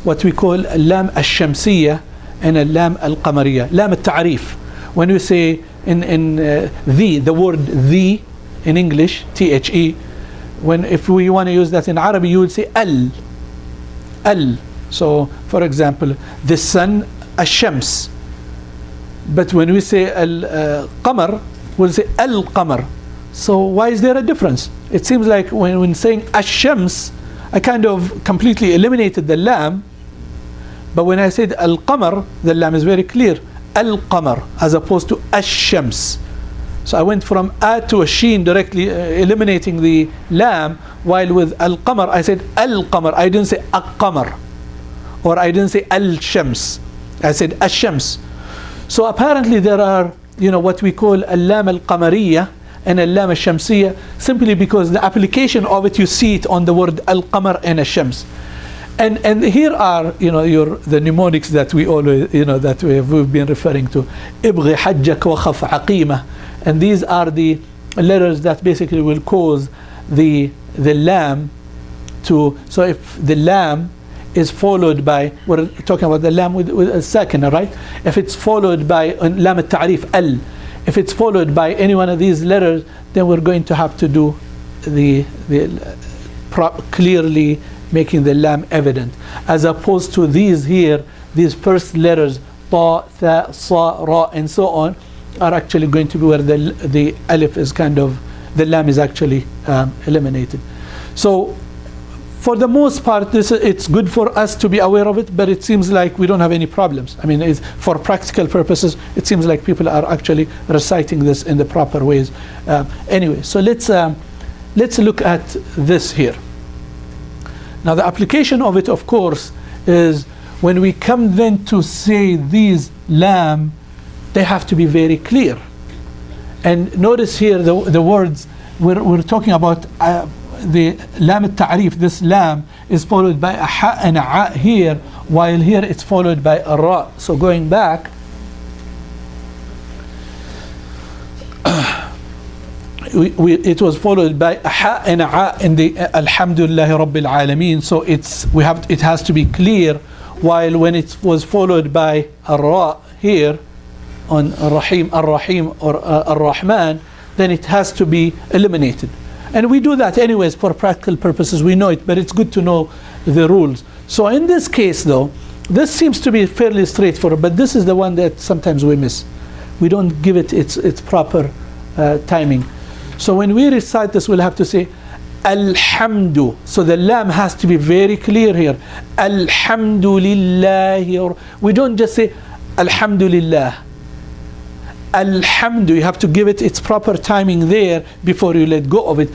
what we call lam al-shamsiyya and a lam al-qamariyya. Lam al-ta'rif. When we say in the word the in English, the, if we want to use that in Arabic, you would say al. So, for example, the sun, ash-shams. But when we say al-qamar, we'll say al-qamar. So why is there a difference? It seems like when saying ash-shams, I kind of completely eliminated the lam. But when I said al-qamar, the lam is very clear. Al-qamar, as opposed to ash-shams. So I went from a to a sheen, directly eliminating the lam, while with al-qamar I said al-qamar. I didn't say a-qamar, or I didn't say al-shams. I said ash-shams. So apparently there are, what we call al-lam al-qamariyya and al-lam al-shamsiyya, simply because the application of it, you see it on the word al-qamar and ash-shams. And here are, the mnemonics that we always, that we've been referring to. Ibghi hajjak wa khaf aqima. And these are the letters that basically will cause the lam to, so if the lam is followed by, we're talking about the lam with a second, right? If it's followed by lam al-ta'rif, al, if it's followed by any one of these letters, then we're going to have to do clearly making the lam evident, as opposed to these here, these first letters, ta, tha, sa, ra, and so on, are actually going to be where the alif is the lam is actually eliminated. So for the most part, it's good for us to be aware of it, but it seems like we don't have any problems. I mean, for practical purposes, it seems like people are actually reciting this in the proper ways. Anyway, so let's look at this here. Now the application of it, of course, is when we come then to say these lam, they have to be very clear. And notice here the words we're talking about, the lam al-ta'rif, this lam is followed by a ha and a a here, while here it's followed by a ra. So going back, it was followed by a ha and a a in the alhamdulillahi rabbil alameen. So it has to be clear, while when it was followed by a ra here on ar-rahim or ar-rahman, then it has to be eliminated. And we do that anyways for practical purposes, we know it, but it's good to know the rules. So in this case though, this seems to be fairly straightforward, but this is the one that sometimes we miss. We don't give it its proper timing. So when we recite this, we'll have to say alhamdu. So the lam has to be very clear here. Alhamdulillah. We don't just say alhamdulillah. Alhamdu, you have to give it its proper timing there before you let go of it.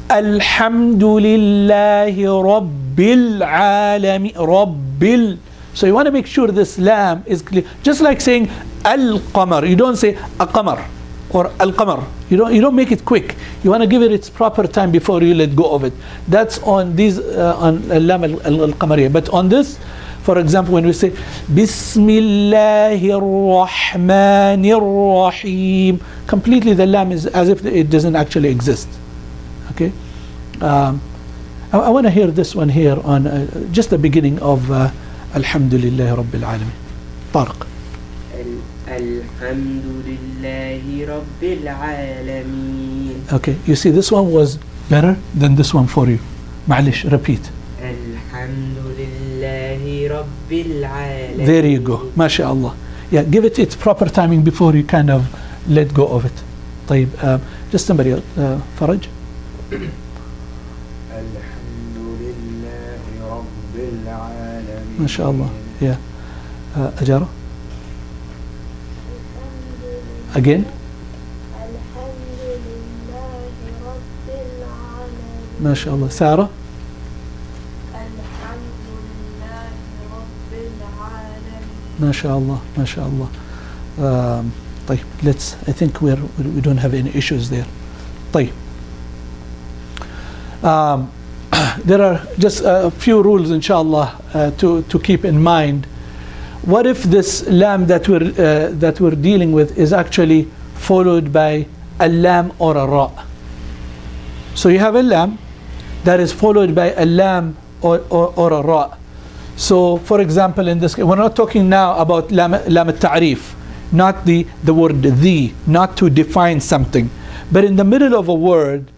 Alhamdulillahi Rabbil Alamin. Rabbil. So you want to make sure this lam is clear. Just like saying al-qamar. You don't say a-qamar or al-qamar. You don't make it quick. You want to give it its proper time before you let go of it. That's on these on lam al-qamariyah. But on this, for example, when we say Bismillahir Rahmanir Rahim, completely the lam is as if it doesn't actually exist. Okay, I want to hear this one here on just the beginning of Alhamdulillahi Rabbil Alamin. Tariq. Alhamdulillahi Rabbil Alamin. Okay, you see this one was better than this one for you. Ma'alish, repeat. Alhamdulillahi Rabbil Alamin. There you go. MashaAllah. Yeah, give it its proper timing before you kind of let go of it. طيب, just somebody else. Faraj. Alhamdulillahi Rabbil Alamin. MashaAllah. Yeah. Ajara. Again. Alhamdulillahi Rabbil Alamin. MashaAllah. Sarah. MashaAllah, MashaAllah. طيب, I think we don't have any issues there. طيب. There are just a few rules, inshallah, to keep in mind. What if this lam that we're dealing with is actually followed by a lam or a ra? So you have a lam that is followed by a lam or a ra. So, for example, in this case, we're not talking now about lam al-ta'rif, not the word the, not to define something. But in the middle of a word,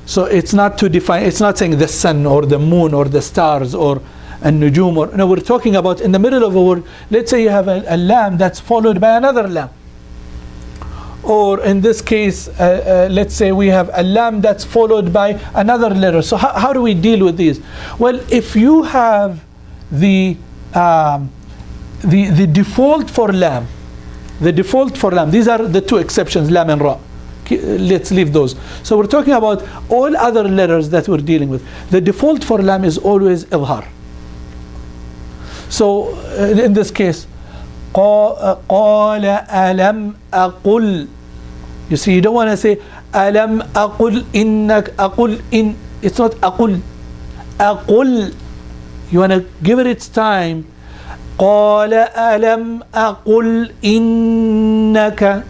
so it's not to define, it's not saying the sun or the moon or the stars or an-nujum, or no, we're talking about in the middle of a word. Let's say you have a lam that's followed by another lam. Or in this case, let's say we have a lam that's followed by another letter. So how do we deal with these? Well, if you have the default for lam, these are the two exceptions, lam and ra. Let's leave those. So we're talking about all other letters that we're dealing with. The default for lam is always idhar. So in this case, قال ألم أقل. You see, you don't want to say ألم أقل إنك أقل إن. It's not أقل. أقل. You want to give it its time. قال ألم أقل إنك.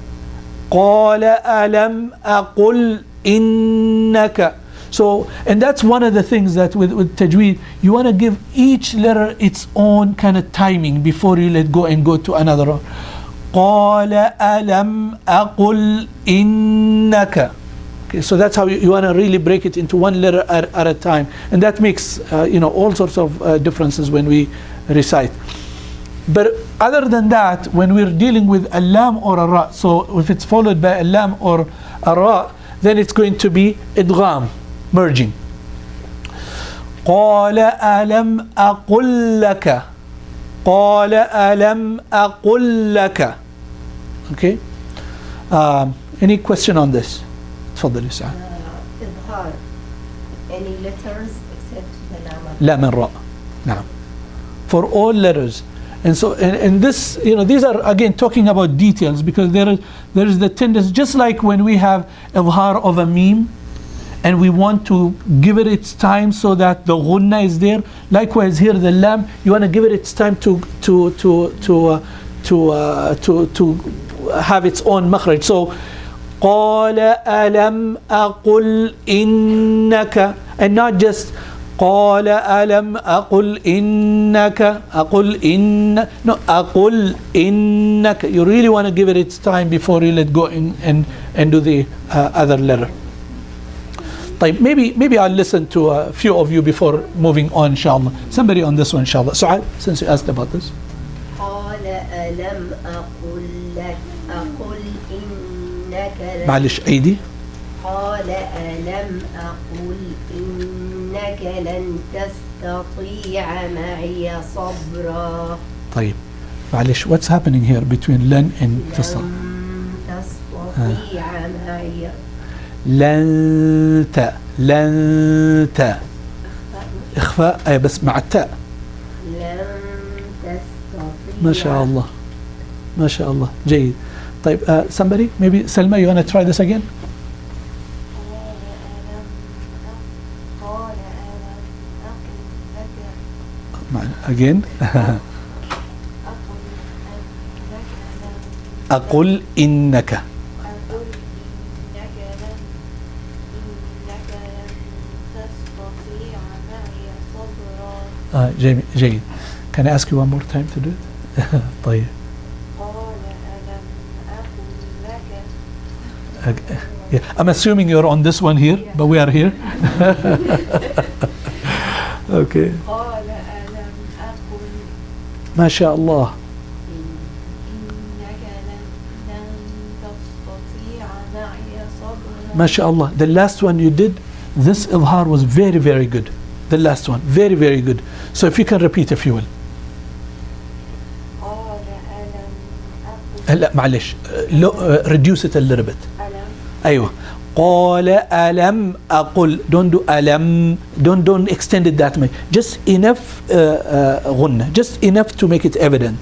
قال ألم أقل إنك. So, and that's one of the things that with Tajweed, you want to give each letter its own kind of timing before you let go and go to another. قال ألم أقل إنك. Okay, so that's how you want to really break it into one letter at a time. And that makes, all sorts of differences when we recite. But other than that, when we're dealing with a lam or a ra, so if it's followed by a lam or a ra, then it's going to be idgham, merging. قال ألم أقل لك. قال ألم أقل لك. Okay. Any question on this? تفضل يا سعد. إظهار. Any letters except the lam. lam and ra. نعم. For all letters. And so, and this, these are again talking about details, because there is the tendency, just like when we have izhar of a meme, and we want to give it its time so that the ghunna is there. Likewise here, the lam, you want to give it its time to have its own makhraj. So, قال ألم أقل إنك, and not just قال ألم أقل إنك أقل إن, no, أقل إنك. You really want to give it its time before you let go and do the other letter. طيب, maybe I'll listen to a few of you before moving on, inshallah. Somebody on this one, inshallah. Su'ad, since you asked about this. قال ألم أقل لك أقل إنك معلش أيدي. قال ألم أقل إنك لن تستطيع معي صبرا. طيب, معلش, what's happening here between لن and تستطيع معي. لن تا إخفاء أي بس مع التاء. لن تستطيع. ما شاء الله, ما شاء الله, جيد. طيب, somebody, maybe Selma, you want to try this again? Again. أقول إنك. جيد. Can I ask you one more time to do it? طيب. Yeah. I'm assuming you're on this one here, but we are here. Okay. ما شاء الله. ما شاء الله. The last one you did, this izhar was very, very good. The last one, very, very good. So if you can repeat, if you will. لا معلش, reduce it a little bit. أيوة. قال ألم أقل. Don't do ألم. Don't extend it that much. Just enough غنة. Just enough to make it evident.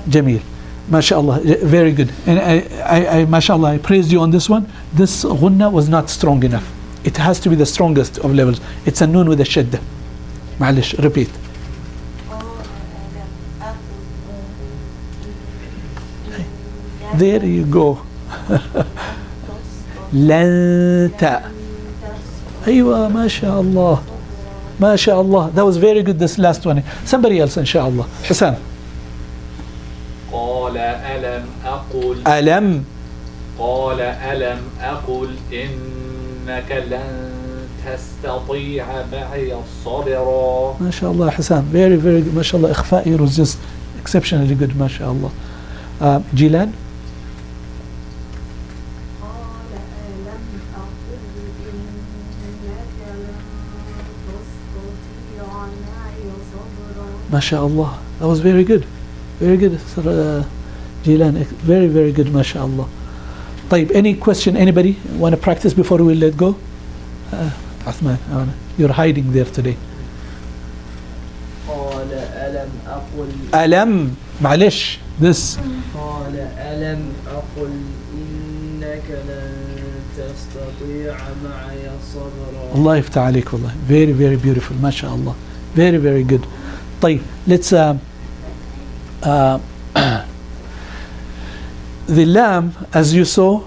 جميل. ما شاء الله. Very good. And I ما شاء الله, I praised you on this one. This غنة was not strong enough. It has to be the strongest of levels. It's a noon with a shadda. معلش, repeat. There you go. لن أيوة ما شاء الله ما شاء الله. That was very good, this last one. Somebody else إن شاء الله. حسام. قال ألم أقل ألم. قال ألم أقل إنك لن تستطيع معي صبرا. ما شاء الله حسام. Very very good. ما شاء الله إخفائي was just exceptionally good. ما شاء الله. جيلان. ما شاء الله. That was very good. Very good. Jilan. Very very good. ما شاء الله. طيب, any question? Anybody want to practice before we let go? Uthman, you're hiding there today. قال ألم أقل ألم. معلش. This. قال ألم أقل إنك لن تستطيع معي صبرا. الله يفتح عليك والله. Very very beautiful. ما شاء الله. Very very good. طيب, let's the lam, as you saw,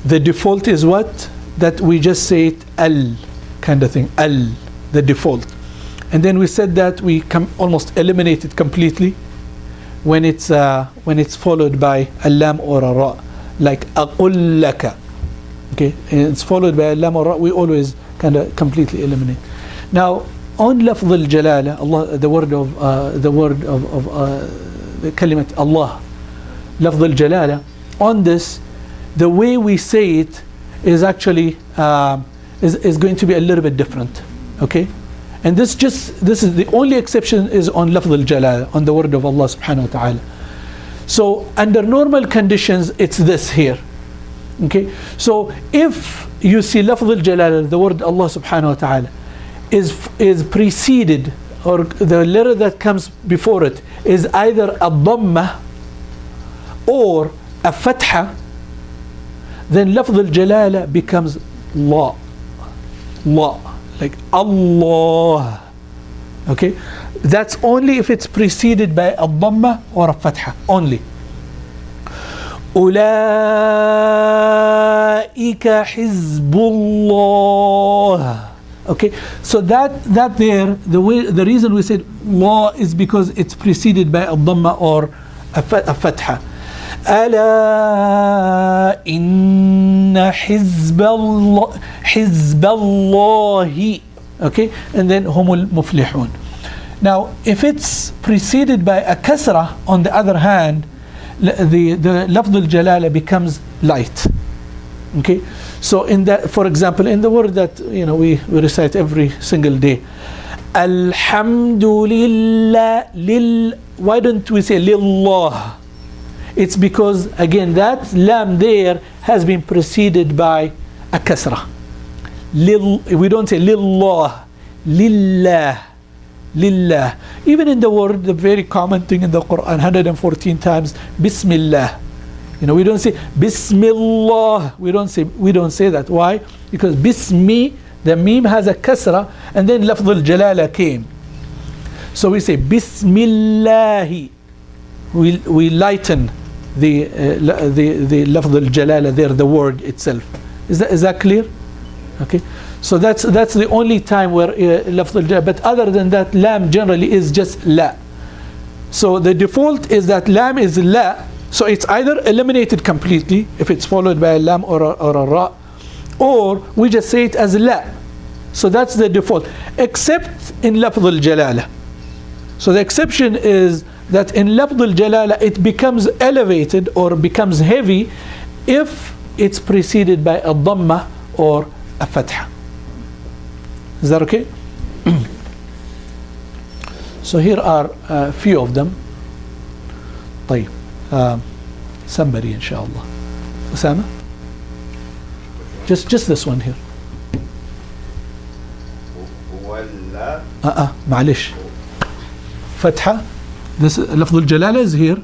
the default is what? That we just say it al kind of thing. Al, the default. And then we said that we almost eliminate it completely when it's followed by a lam or a ra, like aqul laka. Okay, and it's followed by a lam or ra, we always kind of completely eliminate. Now, on lafz al-jalala, Allah, the word of the kalimat Allah, lafz al-jalala, on this, the way we say it is actually is going to be a little bit different. Okay, and this is the only exception is on lafz al-jalala, on the word of Allah subhanahu wa ta'ala. So under normal conditions, it's this here. Okay, so if you see lafz al-jalala, the word Allah subhanahu wa ta'ala, is preceded, or the letter that comes before it is either a dhamma or a fatha, then lafz al-jalala becomes la, like Allah. Okay, that's only if it's preceded by a dhamma or a fatha only. أولئك حزب الله. Okay, so that there, the reason we said law is because it's preceded by a dhamma or a fatha. ألا إن حزب الله. Okay, and then هم المفلحون. Now, if it's preceded by a kasra, on the other hand, the lafz al-jalala becomes light. Okay, so in that, for example, in the word that we recite every single day, Alhamdulillah, why don't we say lillah? It's because again that lam there has been preceded by a kasra. We don't say lillah, lillah. Even in the word, the very common thing in the Quran, 114 times, Bismillah. We don't say Bismillah. We don't say that. Why? Because Bismi, the meme has a kasra, and then lafz al-jalala came. So we say Bismillahi. We lighten the lafz al-jalala there, the word itself. Is that clear? Okay. So that's the only time where lafz al-jalala. But other than that, lam generally is just la. So the default is that lam is la. So it's either eliminated completely if it's followed by a lam or a ra, or we just say it as la. So that's the default, except in lafz al-jalala. So the exception is that in lafz al-jalala it becomes elevated or becomes heavy if it's preceded by a dhamma or a fatha. Is that okay? So here are a few of them. طيب. Somebody inshallah. Osama? Just this one here. معلش. Fatha. This lafz al-jalala is here.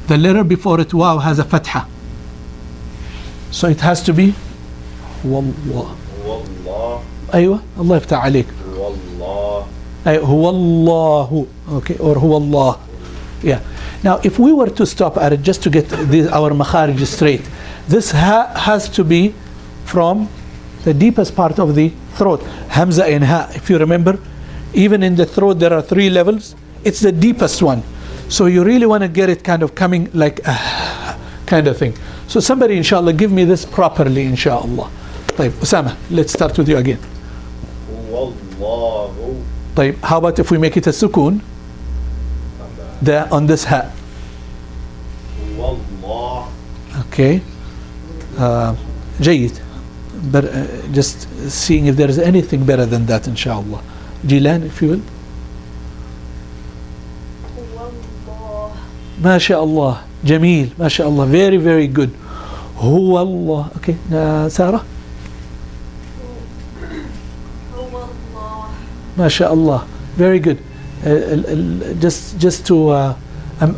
The letter before it, wow, has a fatha. So it has to be والله. أيوة. الله يفتح عليك. هو الله. Okay, or هو الله. Yeah. Now, if we were to stop at it just to get our makharij straight, this ha has to be from the deepest part of the throat. Hamza and ha, if you remember, even in the throat there are 3 levels. It's the deepest one. So you really want to get it kind of coming like a kind of thing. So somebody, inshallah, give me this properly, inshallah. طيب, Usama, let's start with you again. Wallahu. طيب, how about if we make it a sukoon? On this ha. Wallah. Okay. جيد. But just seeing if there is anything better than that, inshallah. Jilan, if you will. ما شاء الله. جميل. ما شاء الله. Very, very good. هو الله. Okay. Sarah. ما شاء الله. Very good. Just to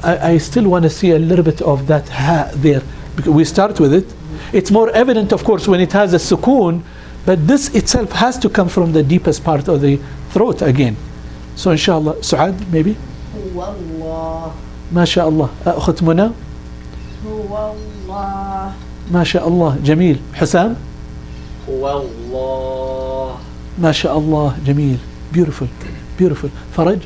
I still want to see a little bit of that ha there, because we start with it. It's more evident, of course, when it has a sukoon, but this itself has to come from the deepest part of the throat again. So inshallah, Suad, maybe. هو الله. ما شاء الله. أخت منى. هو الله. ما شاء الله. جميل. حسام. هو الله. ما شاء الله. جميل. Beautiful. Beautiful. فرج.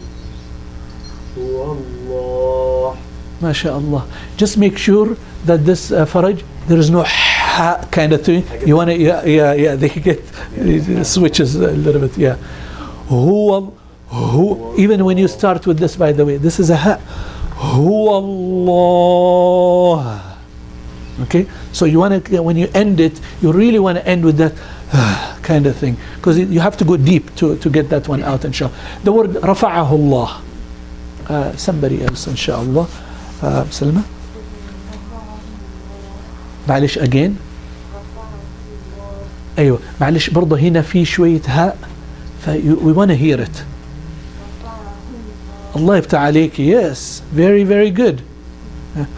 Wallah. ما شاء الله. Just make sure that this Faraj, there is no ha kind of thing. You want to, yeah, they get it switches a little bit, yeah. Who, even when you start with this, by the way, this is a ha. Who Allah. Okay, so you want to, when you end it, you really want to end with that kind of thing, because you have to go deep to get that one out, inshallah. The word rafa'ahu Allah. Somebody else, inshallah. Salma. معلش again. أيوة معلش برضه هنا في شوية هاء we want to hear it. الله يفتح عليك. Yes, very, very good.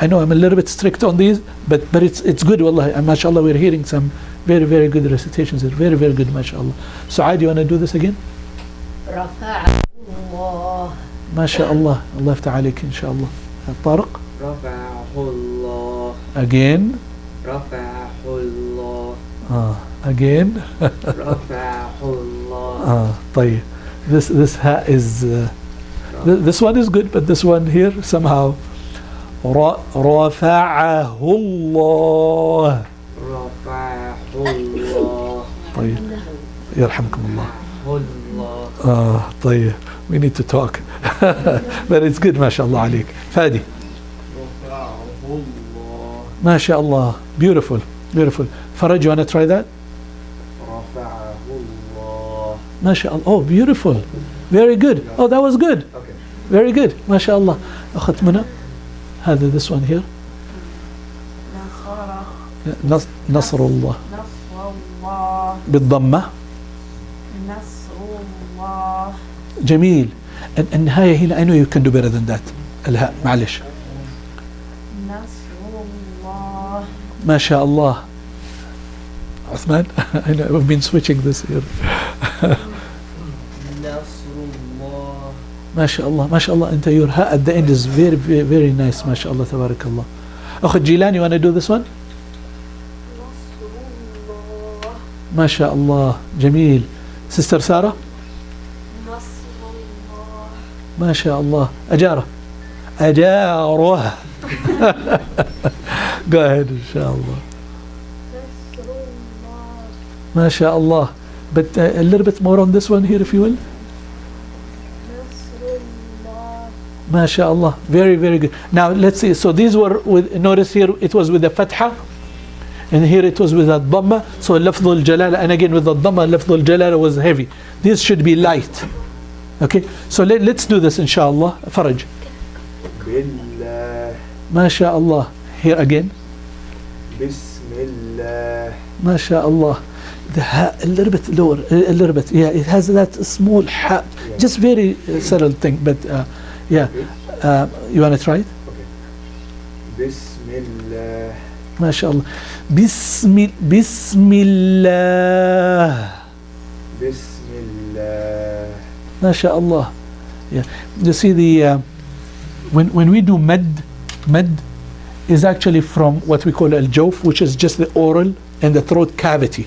I know I'm a little bit strict on these, but it's good, والله. And mashallah, we're hearing some very, very good recitations. It's very, very good, mashallah. Suad, you want to do this again? رفعه الله. ما شاء الله. الله يفتح عليك إن شاء الله. طارق. رفعه الله. Again. رفعه الله. Again. رفعه الله. طيب. This ha is this one is good, but this one here somehow. رفعه الله. رفعه الله. طيب. يرحمكم الله. الله. طيب. We need to talk. But it's good, ما شاء الله عليك. فادي. رفعه الله. ما شاء الله. Beautiful. Beautiful. Faraj, you want to try that? رفعه الله. ما شاء الله. Oh, beautiful. Very good. Oh, that was good. Okay. Very good. ما شاء الله. أخت منى. هذا this one here. نصر الله. نصر الله. بالضمة. نصر الله. جميل. النهاية هنا I know you can do better than that. الهاء معلش. نصر الله. ما شاء الله. عثمان. I know we've been switching this here. نصر الله. ما شاء الله. ما شاء الله. أنت your ha at the end is very, very, very nice. ما شاء الله تبارك الله. أخت جيلان, you want to do this one? نصر الله. ما شاء الله. جميل. Sister Sarah. نصر الله. ما شاء الله. أجارة. أجاره. Go ahead إن شاء الله. نصر الله. ما شاء الله. But a little bit more on this one here if you will. نصر الله. ما شاء الله. Very, very good. Now let's see. So these were with, notice here it was with the fatha, and here it was with the dhamma. So lafdh al-jalala, and again with the dhamma, lafdh al-jalala was heavy. These should be light. Okay. So let's do this inshallah. Faraj. بالله. ما شاء الله. Here again. بسم الله. ما شاء الله. The ha a little bit lower, a little bit. Yeah, it has that small ha, just very subtle thing. But yeah, you want to try it? Okay. بسم الله. ما شاء الله. بسم الله. بسم الله. ما شاء الله. Yeah, you see the when we do med is actually from what we call al-jawf, which is just the oral and the throat cavity.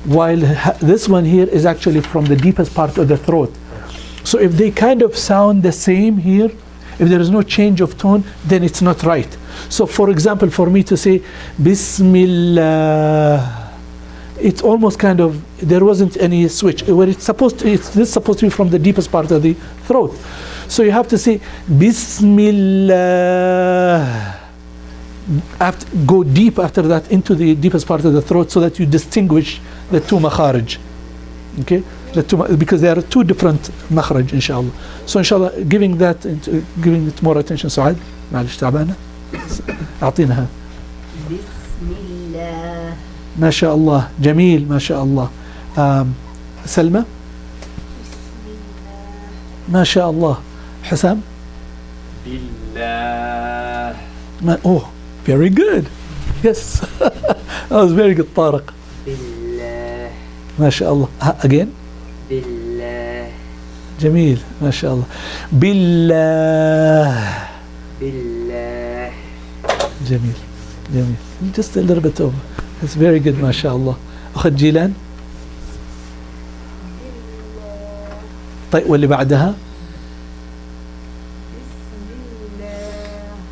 While this one here is actually from the deepest part of the throat. So if they kind of sound the same here, if there is no change of tone, then it's not right. So for example, for me to say Bismillah, it's almost kind of, there wasn't any switch. Where it's supposed to, this is supposed to be from the deepest part of the throat. So you have to say Bismillah. Go deep after that into the deepest part of the throat so that you distinguish the two makharij. Okay? Because there are two different makharij, inshallah. So inshallah, giving it more attention. سعاد معلش تعبانة أعطيناها. بسم الله. ما شاء الله جميل ما شاء الله. سلمى ما شاء الله. حسام بالله. oh very good. Yes. That was very good. طارق بالله. ما شاء الله. Again بالله. جميل ما شاء الله. بالله. بالله. جميل جميل. Just a little bit over. It's very good ما شاء الله. أخت جيلان. طيب واللي بعدها.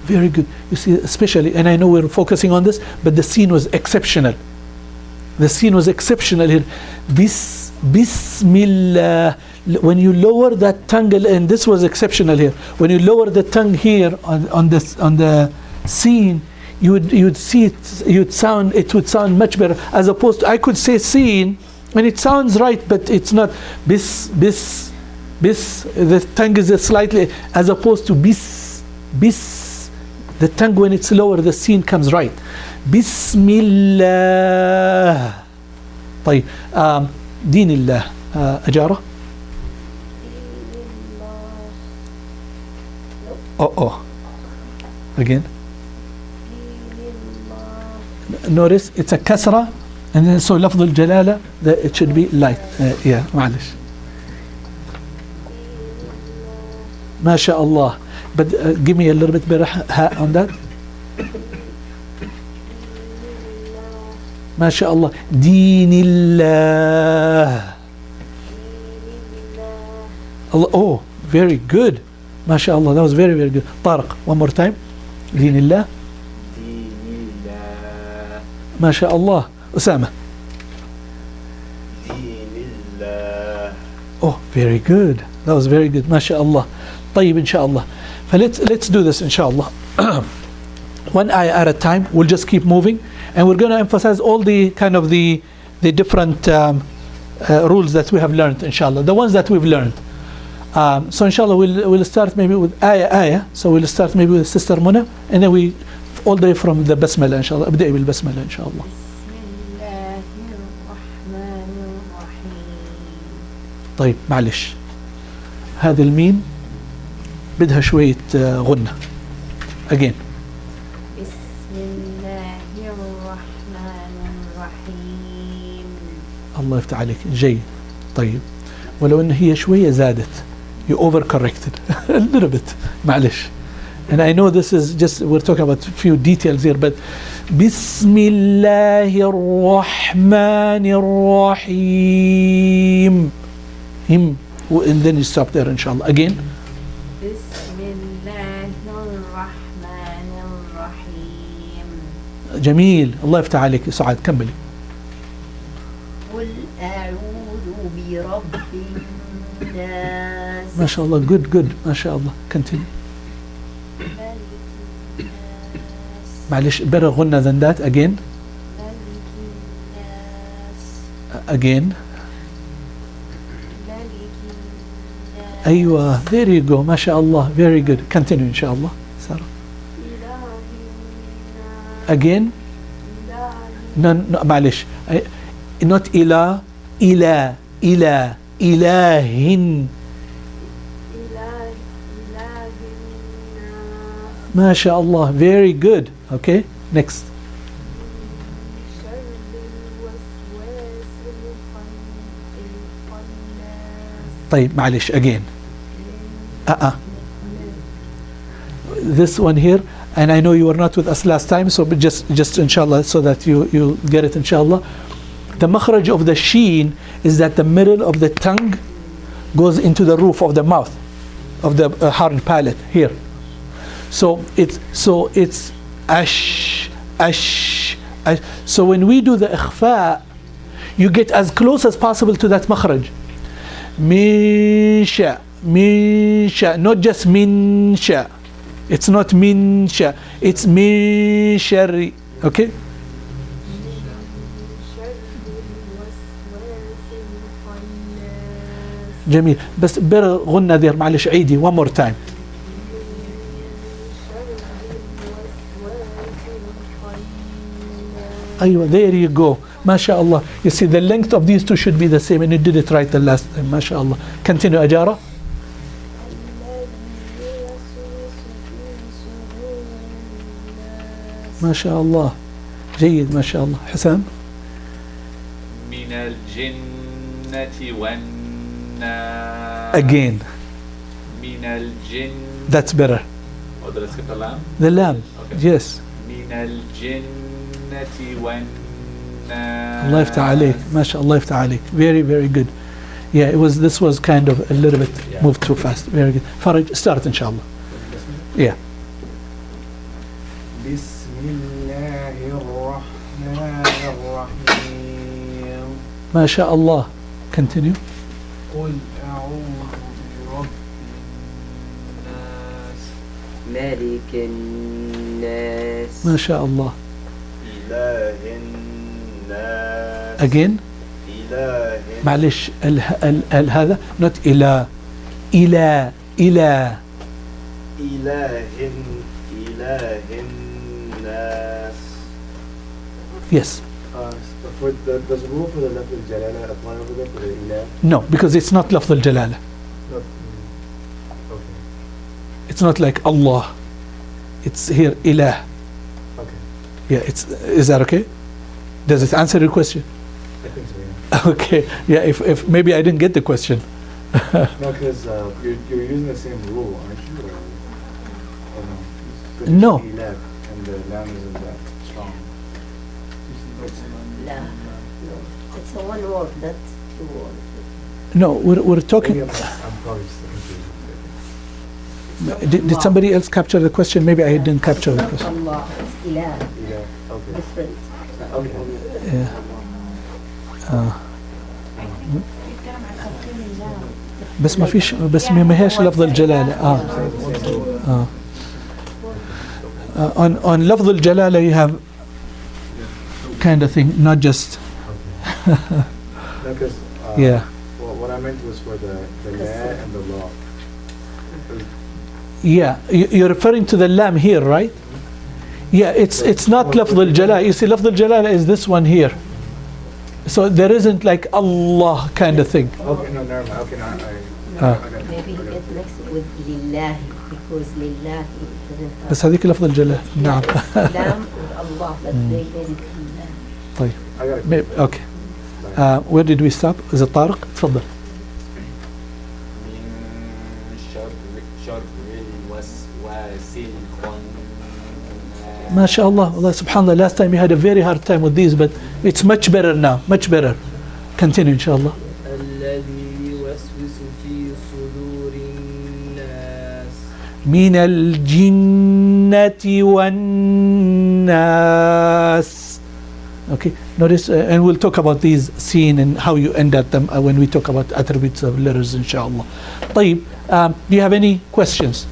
Very good. You see, especially, and I know we're focusing on this, but the scene was exceptional. The scene was exceptional here. Bismillah. When you lower that tongue, and this was exceptional here. When you lower the tongue here on the scene, you would see it. It would sound much better. As opposed to, I could say scene, and it sounds right, but it's not. Bis. The tongue is slightly, as opposed to bis. The tongue, when it's lower, the scene comes right. Bismillah. طيب دين الله أجارة. Oh again. Notice it's a kasra, and then so لفظ الجلالة it should be light. Yeah معلش. ما شاء الله. But give me a little bit better on that. ما شاء الله. دين الله. Oh, very good. ما شاء الله. That was very, very good. طارق, one more time. دين الله. دين الله. ما شاء الله. أسامة. دين الله. Oh, very good. That was very good. ما شاء الله. طيب إن شاء الله. Let's do this inshallah. One ayah at a time. We'll just keep moving, and we're going to emphasize all the kind of the different rules that we have learned inshallah, the ones that we've learned. So inshallah we'll start maybe with ayah. So we'll start maybe with Sister Muna, and then we all the way from the basmala inshallah. ابدأي بالبسملة inshallah. بسم الله الرحمن الرحيم. طيب معلش هذا الميم بدها شوية غنة. Again. بسم الله الرحمن الرحيم. الله يفتح عليك. جيد. طيب ولو ان هي شوية زادت. You overcorrected a little bit. معلش. And I know this is just, we're talking about a few details here, but بسم الله الرحمن الرحيم. Him. And then you stop there inshallah. Again. بسم الله الرحمن الرحيم. جميل. الله يفتح عليك. سعاد كملي. قل أعوذ برب الناس. ما شاء الله. Good. ما شاء الله. Continue. ملك الناس. معلش better غنة than that. Again. ملك الناس. Again. ملك الناس. أيوة. There you go. ما شاء الله. Very good. Continue إن شاء الله. سارة. إله الناس. Again. إله No, معلش. Not إله. إله. إله. إله. إله الناس. ما شاء الله. Very good. Okay. Next. شر الوسواس الخناس. طيب معلش. Again. this one here, and I know you were not with us last time, so but just inshallah, so that you'll get it inshallah. The makhraj of the sheen is that the middle of the tongue goes into the roof of the mouth, of the hard palate here. So it's ash, ash, ash. So when we do the ikhfa, you get as close as possible to that makhraj. Misha, misha, not just minsha. It's not minsha, it's mishari. Okay? جميل. بس better غنى there معلش عيدي one more time. أيوة, there you go. ما شاء الله. You see the length of these two should be the same, and you did it right the last time. ما شاء الله. Continue أجارة. ما شاء الله. جيد ما شاء الله. حسام. من الجنة والناس. Again. من الجن. That's better. Or the skip the lamb? The lamb. Okay. Yes. من الجنة والناس. الله يفتح عليك. ما شاء الله يفتح عليك. Very very good. Yeah, this was kind of a little bit moved too fast. Very good. Faraj, start inshallah. Yeah. بسم الله الرحمن الرحيم. ما شاء الله. Continue. قل أعوذ برب الناس. ملك الناس. ما شاء الله. إله الناس. Again. إله. معلش هذا not إله. إله. إله. إله الناس. Yes. Does the rule for the lafz al-jalala apply over there for the ilah? No, because it's not lafz al-jalala. Not, okay. It's not like Allah. It's here ilah. Okay. Yeah, is that okay? Does it answer your question? I think so, yeah. Okay. Yeah, if maybe I didn't get the question. No, because you're using the same rule, aren't you? Or no? 'Cause No. it's ilah, and the lam isn't that strong. لا it's a one word not two words. No, we're talking. Maybe I'm probably just confused. Did somebody else capture the question? Maybe I didn't capture the question. Allah, it's ilah, Ilah, okay. different. Okay. Yeah. بس ما فيش بس ما هيش لفظ الجلالة. On لفظ الجلالة you have kind of thing, not just. No, because Yeah. well, what I meant was for the la and the law. Yeah, you're referring to the lam here, right? Yeah, it's not lafz al-jalala. You see, lafz al-jalala is this one here. So there isn't like Allah kind of thing. Okay, no, never mind. Okay, no, I got it. Maybe I you got get it. mixed with lillahi because lillahi doesn't have بس هذيك لفظ الجلالة. نعم. Lam with Allah, but they made it lillah. طيب. I got it. Okay. Where did we stop? Is it طارق? تفضل. من شر الوسواس الخناس. ما شاء الله. والله سبحان الله. Last time you had a very hard time with these, but it's much better now. Much better. Continue inshallah. الذي يوسوس في صدور الناس. من الجنة والناس. Okay, notice, and we'll talk about these scene and how you end at them when we talk about attributes of letters, inshallah. طيب, do you have any questions?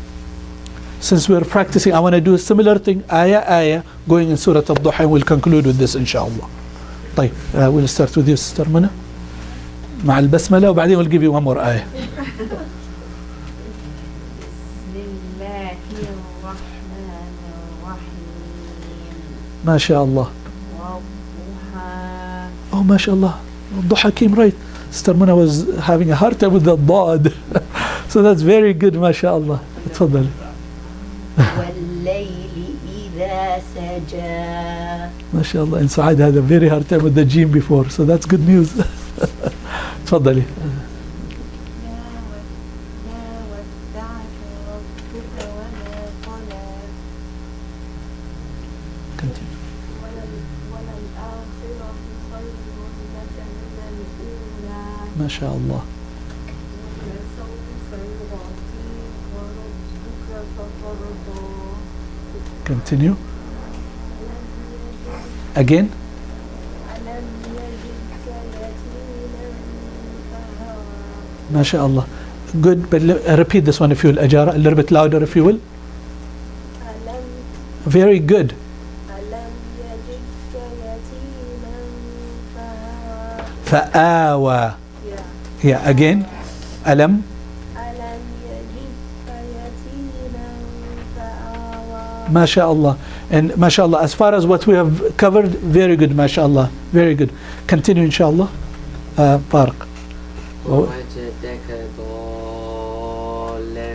Since we're practicing, I want to do a similar thing, ayah, going in Surah Al-Duha, and we'll conclude with this, inshallah. طيب, we'll start with you, Sister Mana, مع البسملة, وبعدين we'll give you one more ayah. بسم الله الرحمن الرحيم. ما شاء الله. والضحى. Oh, ما شاء الله. الضحى came right. Sister Mana was having a hard time with the ضاد. So that's very good, ما شاء الله. تفضل. والليل إذا سجى. ما شاء الله. And Saad had a very hard time with the gene before, so that's good news. تفضلي. ما ودعك ربك وما قلى. ما شاء الله. لسوف يعطيك ربك فترضى. Continue. Again. ألم يجدك يتيما فهوى. ما شاء الله. Good, but repeat this one if you will, Ajara, a little bit louder if you will. ألم Very good. ألم يجدك يتيما فهوى. فآوى. Yeah. Yeah, again. ألم. ألم يجدك يتيما فآوى. ما شاء الله. And ما شاء الله, as far as what we have covered, very good, ما شاء الله. Very good. Continue, inshallah. Tariq. ووجدك ضالا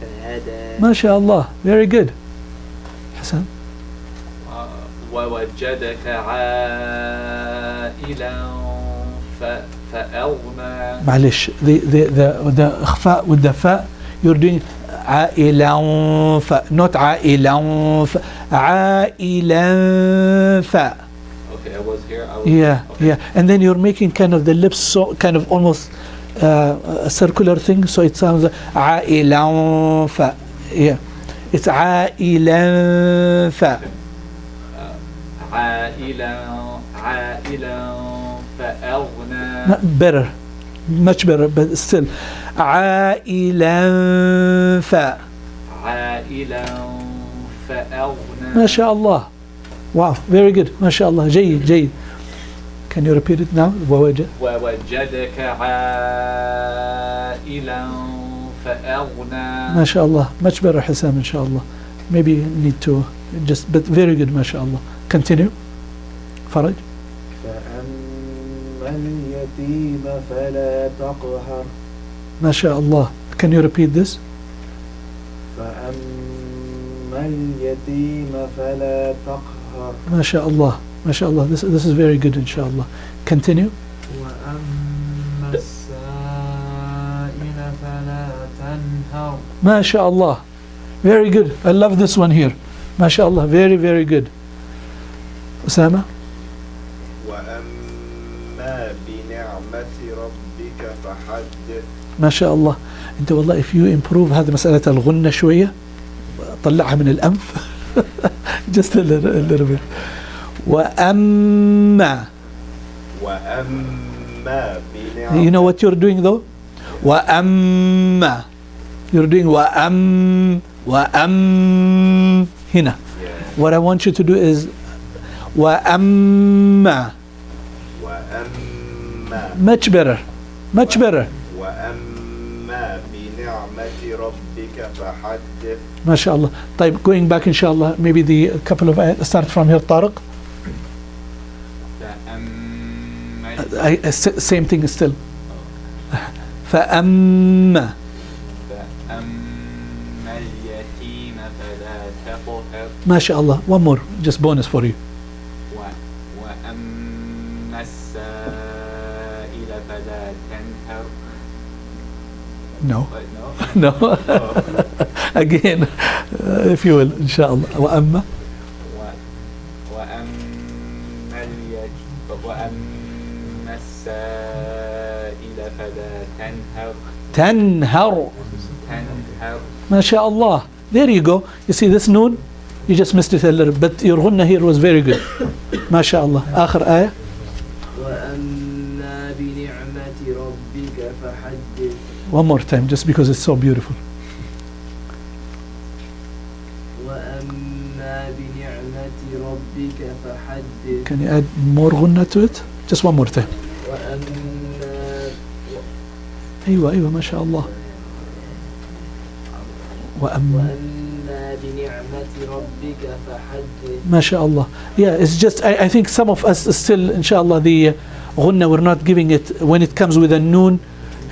فهدى. ما شاء الله. Very good. حسن. ووجدك عائلا فأغنى. معلش, the إخفاء with the فاء, you're doing عائلا ف, not عائلا ف, عائلا ف. Okay, I was here. I was Yeah, okay. yeah. And then you're making kind of the lips so kind of almost a circular thing, so it sounds عائلا ف. Yeah, it's عائلا ف. عائلا فأغنى. Better, much better, but still عائلا ف. عائلا فأغنى. ما شاء الله. Wow, very good. ما شاء الله. جيد جيد. Can you repeat it now? ووجدك عائلا فأغنى. ما شاء الله. Much better, حسام, إن شاء الله. Maybe you need to just, but very good, ما شاء الله. Continue. فرج. فأما اليتيم فلا تقهر. ما شاء الله. Can you repeat this? فأما اليتيم فلا تقهر. ما شاء الله. ما شاء الله. This is very good, إن شاء الله. Continue. وأما السائل فلا تنهر. ما شاء الله. Very good. I love this one here. ما شاء الله. Very, very good. أسامة. وأما بنعمة ربك فحدث. ما شاء الله. أنت والله if you improve هذه مسألة الغنة شوية, طلعها من الأنف. Just a little bit. وأما. وأما بنعمة. You know what you're doing though? وأما. You're doing وأم هنا. Yeah. What I want you to do is وأما. وأما. Much better. Much better. وأما بنعمة ربك فحدث. ما شاء الله. طيب, going back إن شاء الله, maybe the couple of start from here, طارق. Same thing still. فأما. فأما اليتيم فلا تقهر. ما شاء الله. One more, just bonus for you. وأما السائل فلا تنهر. No. Wait, no. No. Again, if you will, إن شاء الله. وأما. وأما السائل فلا تنهر. تنهر. تنهر. ما شاء الله. There you go. You see this noon? You just missed it a little, but your غنة here was very good. ما شاء الله. آخر آية. وأما بنعمة ربك فحدث. One more time, just because it's so beautiful. وأما بنعمة ربك فحدث. Can you add more غنة to it? Just one more time. وأما أيوة أيوة ما شاء الله. وأما. وأما بنعمة ربك فحدث. ما شاء الله. Yeah, it's just I think some of us still inshallah the غنة we're not giving it when it comes with a noon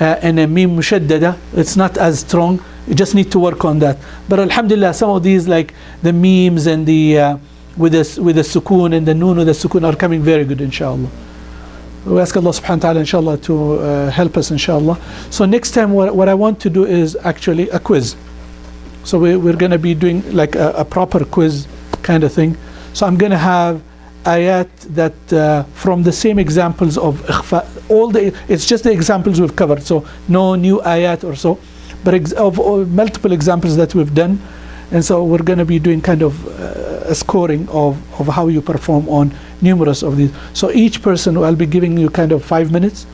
and a mim mushaddada, it's not as strong. You just need to work on that. But alhamdulillah, some of these like the memes and the with the sukoon and the noon with the sukoon are coming very good inshallah. We ask Allah subhanahu wa ta'ala inshallah to help us inshallah. So next time what I want to do is actually a quiz. So we're going to be doing like a proper quiz kind of thing. So I'm going to have ayat that from the same examples of ikhfa it's just the examples we've covered, so no new ayat or so, but of multiple examples that we've done. And so we're going to be doing kind of a scoring of how you perform on numerous of these. So each person, I'll be giving you kind of 5 minutes.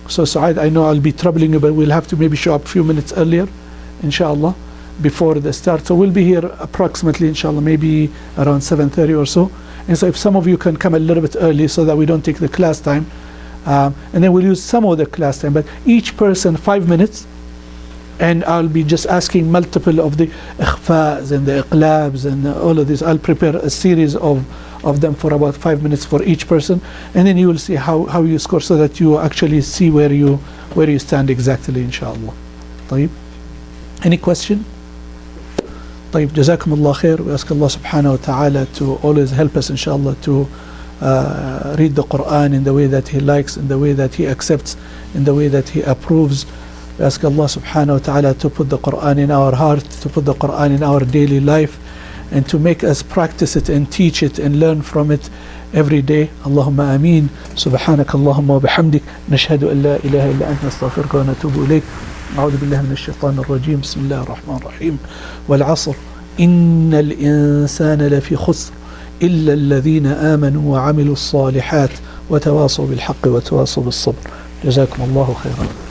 So Saad, I know I'll be troubling you, but we'll have to maybe show up a few minutes earlier, inshallah, before the start. So we'll be here approximately, inshallah, maybe around 7:30 or so. And so if some of you can come a little bit early so that we don't take the class time, and then we'll use some of the class time, but each person 5 minutes. And I'll be just asking multiple of the ikhfas and the iqlabs and all of this. I'll prepare a series of them for about 5 minutes for each person, and then you will see how you score, so that you actually see where you stand exactly, inshallah. طيب. Any question? طيب, جزاكم الله خير. We ask Allah subhanahu wa ta'ala to always help us, inshallah, to read the Quran in the way that He likes, in the way that He accepts, in the way that He approves. We ask Allah subhanahu wa ta'ala to put the Quran in our heart, to put the Quran in our daily life, and to make us practice it and teach it and learn from it every day. Allahumma ameen. Subhanak Allahumma wa bihamdik. Nashhadu an la ilaha illa anta astaghfiruka wa natubu ilayk. أعوذ بالله من الشيطان الرجيم. بسم الله الرحمن الرحيم. والعصر إن الإنسان لفي خسر إلا الذين آمنوا وعملوا الصالحات وتواصوا بالحق وتواصوا بالصبر. جزاكم الله خيرا.